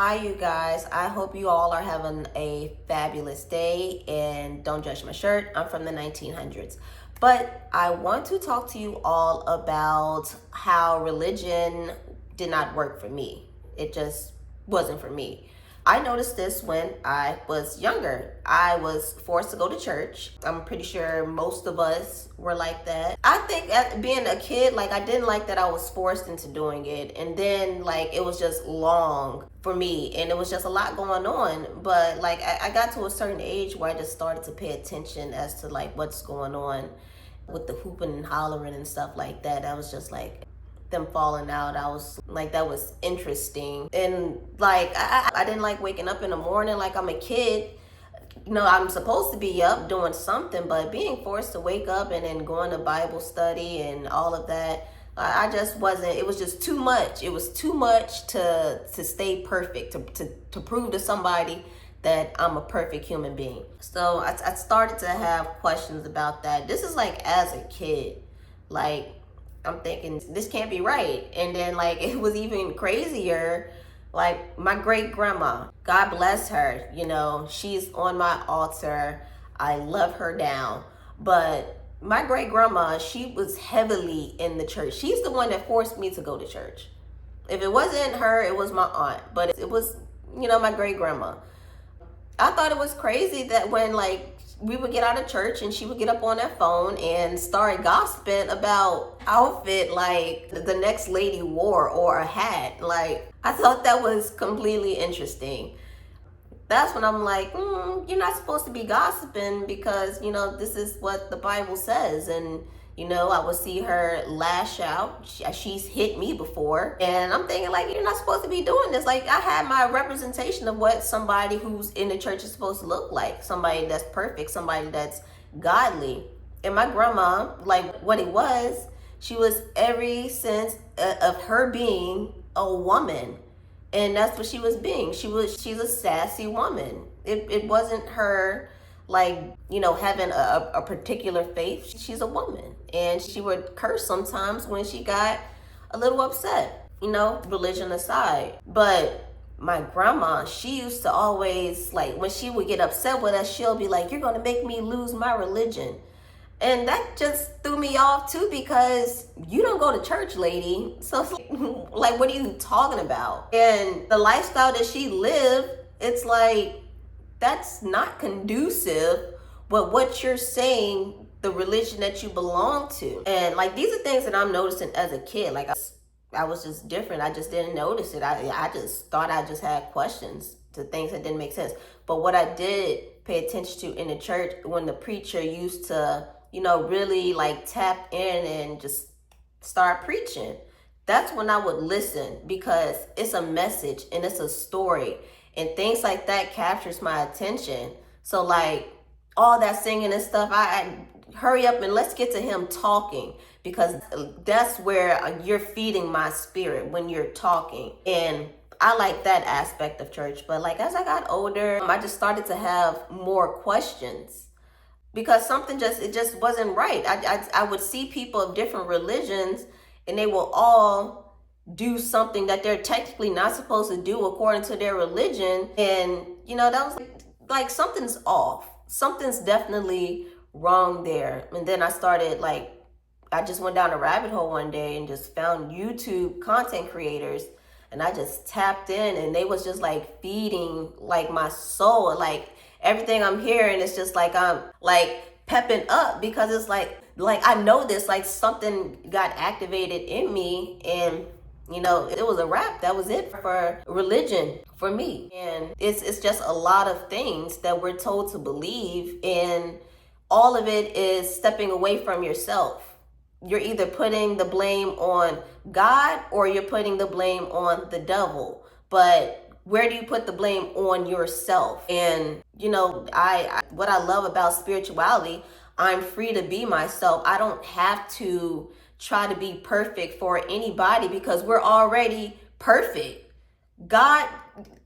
Hi, you guys. I hope you all are having a fabulous day and don't judge my shirt. I'm from the 1900s. But I want to talk to you all about how religion did not work for me. It just wasn't for me. I noticed this when I was younger. I was forced to go to church. I'm pretty sure most of us were like that. I think at being a kid, I didn't like that I was forced into doing it. And then it was just long for me and it was just a lot going on. But I got to a certain age where I just started to pay attention as to what's going on with the hooping and hollering and stuff like that. I was just them falling out. I was that was interesting. And I didn't like waking up in the morning like I'm a kid. I'm supposed to be up doing something, but being forced to wake up and then going to Bible study and all of that, I just wasn't. It was just too much. It was too much to stay perfect, to prove to somebody that I'm a perfect human being. So I started to have questions about that. This is as a kid, I'm thinking this can't be right. And then it was even crazier. My great grandma, God bless her, she's on my altar. I love her down. But my great grandma, she was heavily in the church. She's the one that forced me to go to church. If it wasn't her, it was my aunt. But it was, my great grandma. I thought it was crazy that when we would get out of church and she would get up on that phone and start gossiping about outfit the next lady wore or a hat. I thought that was completely interesting. That's when I'm you're not supposed to be gossiping because, this is what the Bible says. And, I would see her lash out. She's hit me before. And I'm thinking you're not supposed to be doing this. I had my representation of what somebody who's in the church is supposed to look like. Somebody that's perfect, somebody that's godly. And my grandma, what it was, she was every sense of her being a woman. And that's what she was being. She's a sassy woman. It wasn't her having a particular faith. She's a woman. And she would curse sometimes when she got a little upset, religion aside. But my grandma, she used to always, when she would get upset with us, she'll be like, you're going to make me lose my religion. And that just threw me off too, because you don't go to church, lady. So what are you talking about? And the lifestyle that she lived, it's that's not conducive with what you're saying, the religion that you belong to. And these are things that I'm noticing as a kid. I was just different. I just didn't notice it. I just thought I just had questions to things that didn't make sense. But what I did pay attention to in the church, when the preacher used to, really tap in and just start preaching, that's when I would listen, because it's a message and it's a story and things like that captures my attention. So all that singing and stuff, I hurry up and let's get to him talking, because that's where you're feeding my spirit when you're talking. And I like that aspect of church. But as I got older, I just started to have more questions, because something just wasn't right. I would see people of different religions and they will all do something that they're technically not supposed to do according to their religion. And, that was something's off. Something's definitely wrong there. And then I started I just went down a rabbit hole one day and just found YouTube content creators. And I just tapped in and they was just feeding my soul. Everything I'm hearing is just I'm pepping up, because it's I know this, something got activated in me. And it was a wrap. That was it for religion for me. And it's just a lot of things that we're told to believe, and all of it is stepping away from yourself. You're either putting the blame on God or you're putting the blame on the devil. But where do you put the blame on yourself? And what I love about spirituality, I'm free to be myself. I don't have to try to be perfect for anybody, because we're already perfect. God,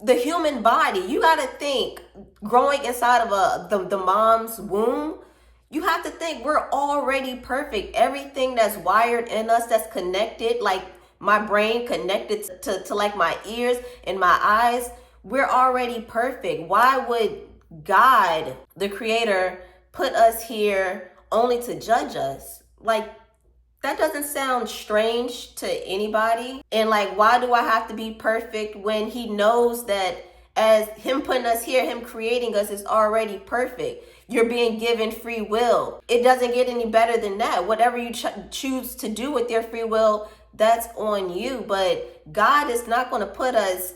the human body, you got to think, growing inside of the mom's womb, you have to think we're already perfect. Everything that's wired in us, that's connected, my brain connected to like my ears and my eyes, we're already perfect. Why would God, the creator, put us here only to judge us? Like, that doesn't sound strange to anybody. And like, why do I have to be perfect when he knows that as him putting us here, him creating us is already perfect? You're being given free will. It doesn't get any better than that. Whatever you choose to do with your free will, that's on you. But God is not going to put us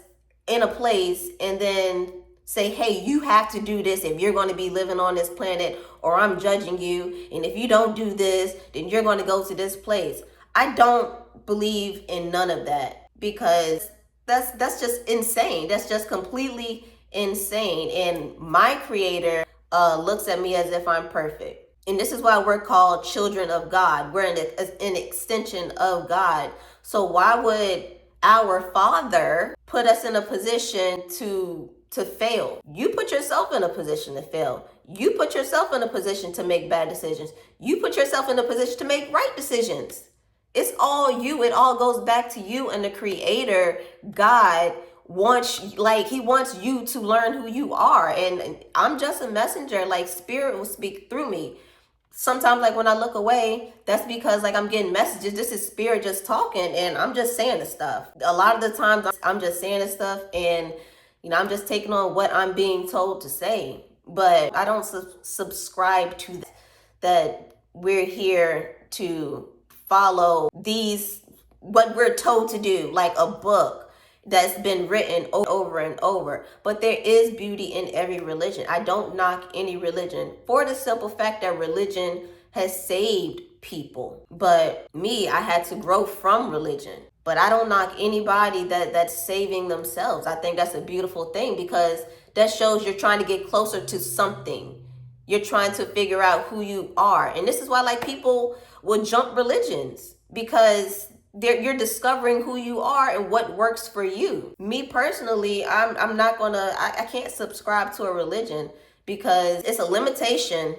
in a place and then say, hey, you have to do this if you're going to be living on this planet, or I'm judging you. And if you don't do this, then you're going to go to this place. I don't believe in none of that, because that's just insane. That's just completely insane. And my creator looks at me as if I'm perfect. And this is why we're called children of God. We're an extension of God. So why would our Father put us in a position to fail? You put yourself in a position to fail. You put yourself in a position to make bad decisions. You put yourself in a position to make right decisions. It's all you. It all goes back to you and the creator. God wants, he wants you to learn who you are. And I'm just a messenger. Like, spirit will speak through me. Sometimes, like, when I look away, that's because like I'm getting messages. This is spirit just talking, and I'm just saying this stuff. A lot of the times I'm just saying this stuff, and I'm just taking on what I'm being told to say. But I don't subscribe to that we're here to follow what we're told to do, like a book that's been written over and over. But there is beauty in every religion. I don't knock any religion for the simple fact that religion has saved people. But me, I had to grow from religion. But I don't knock anybody that's saving themselves. I think that's a beautiful thing, because that shows you're trying to get closer to something. You're trying to figure out who you are. And this is why like people will jump religions, because you're discovering who you are and what works for you. Me personally, I'm not gonna, I can't subscribe to a religion, because it's a limitation.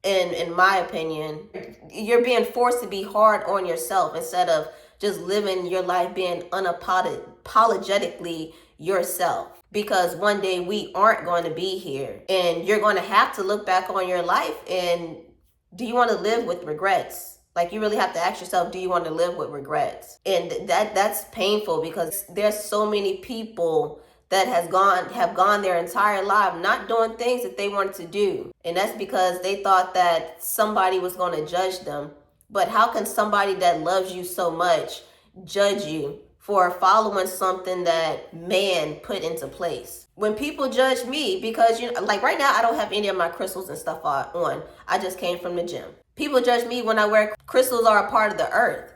In my opinion, you're being forced to be hard on yourself instead of just living your life being unapologetically yourself. Because one day we aren't going to be here, and you're going to have to look back on your life. And do you want to live with regrets? Like, you really have to ask yourself, do you want to live with regrets? And that's painful, because there's so many people that have gone their entire life not doing things that they wanted to do. And that's because they thought that somebody was going to judge them. But how can somebody that loves you so much judge you for following something that man put into place? When people judge me, because like right now I don't have any of my crystals and stuff on. I just came from the gym. People judge me when I wear crystals are a part of the earth.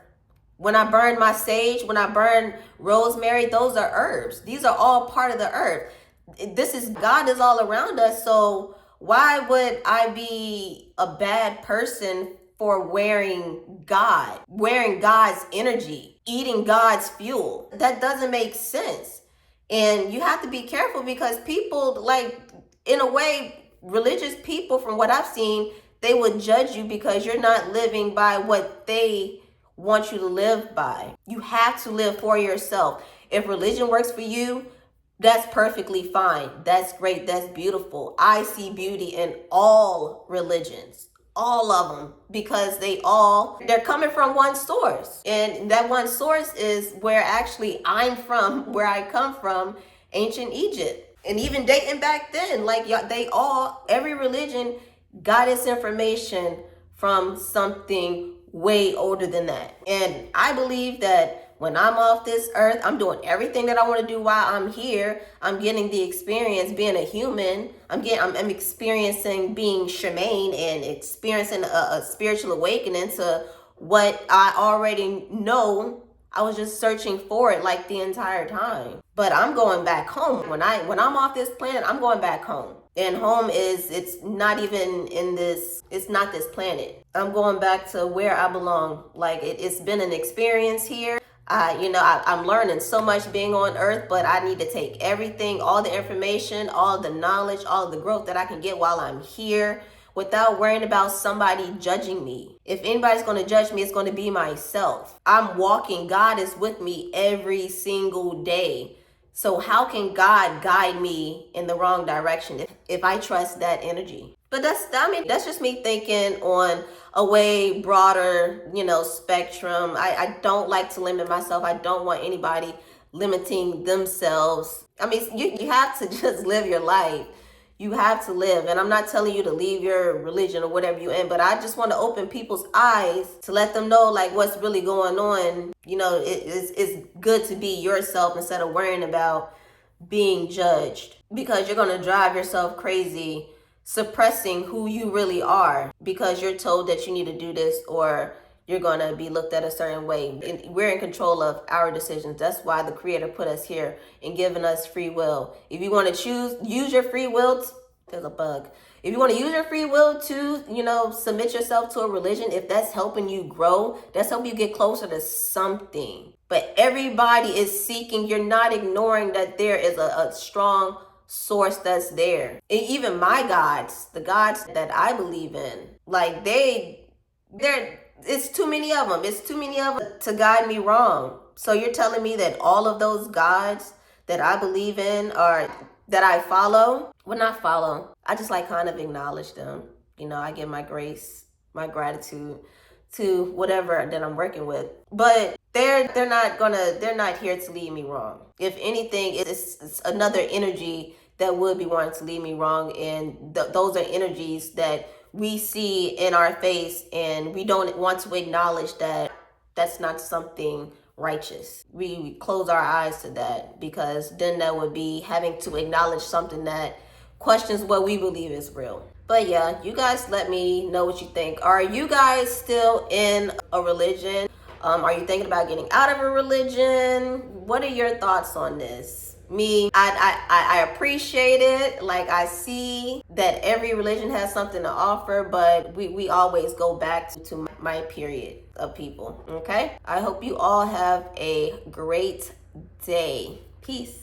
When I burn my sage, when I burn rosemary, those are herbs. These are all part of the earth. God is all around us. So why would I be a bad person for wearing God's energy, eating God's fuel? That doesn't make sense. And you have to be careful, because people, like, in a way, religious people, from what I've seen, they would judge you because you're not living by what they want you to live by. You have to live for yourself. If religion works for you, that's perfectly fine. That's great. That's beautiful. I see beauty in all religions, all of them, because they're coming from one source. And that one source is where actually I'm from, where I come from, ancient Egypt. And even dating back then, like every religion got its information from something way older than that. And I believe that when I'm off this earth, I'm doing everything that I want to do while I'm here. I'm getting the experience being a human. I'm experiencing being Charmaine and experiencing a spiritual awakening to what I already know. I was just searching for it like the entire time. But I'm going back home. When I'm off this planet, I'm going back home. And home it's not even it's not this planet. I'm going back to where I belong. Like, it's been an experience here. I'm learning so much being on earth, but I need to take everything, all the information, all the knowledge, all the growth that I can get while I'm here, without worrying about somebody judging me. If anybody's going to judge me, it's going to be myself. I'm walking. God is with me every single day. So how can God guide me in the wrong direction if I trust that energy? But that's just me thinking on a way broader, spectrum. I don't like to limit myself. I don't want anybody limiting themselves. I mean, you have to just live your life. You have to live. And I'm not telling you to leave your religion or whatever you're in, but I just want to open people's eyes to let them know like what's really going on. It's good to be yourself instead of worrying about being judged, because you're going to drive yourself crazy suppressing who you really are because you're told that you need to do this or you're going to be looked at a certain way. And we're in control of our decisions. That's why the Creator put us here and given us free will. If you want to use your free will, there's a bug. If you want to use your free will to, submit yourself to a religion, if that's helping you grow, that's helping you get closer to something. But everybody is seeking. You're not ignoring that there is a strong source that's there. And even my gods, the gods that I believe in, like it's too many of them. It's too many of them to guide me wrong. So you're telling me that all of those gods that I believe in or that I follow, well, not follow, I just like kind of acknowledge them. I give my grace, my gratitude to whatever that I'm working with. But they're not here to lead me wrong. If anything, it's another energy that would be wanting to lead me wrong. And those are energies that we see in our face, and we don't want to acknowledge that that's not something righteous. We close our eyes to that, because then that would be having to acknowledge something that questions what we believe is real. But yeah, you guys let me know what you think. Are you guys still in a religion? Are you thinking about getting out of a religion? What are your thoughts on this? I appreciate it. Like, I see that every religion has something to offer, but we always go back to my period of people. Okay? I hope you all have a great day. Peace.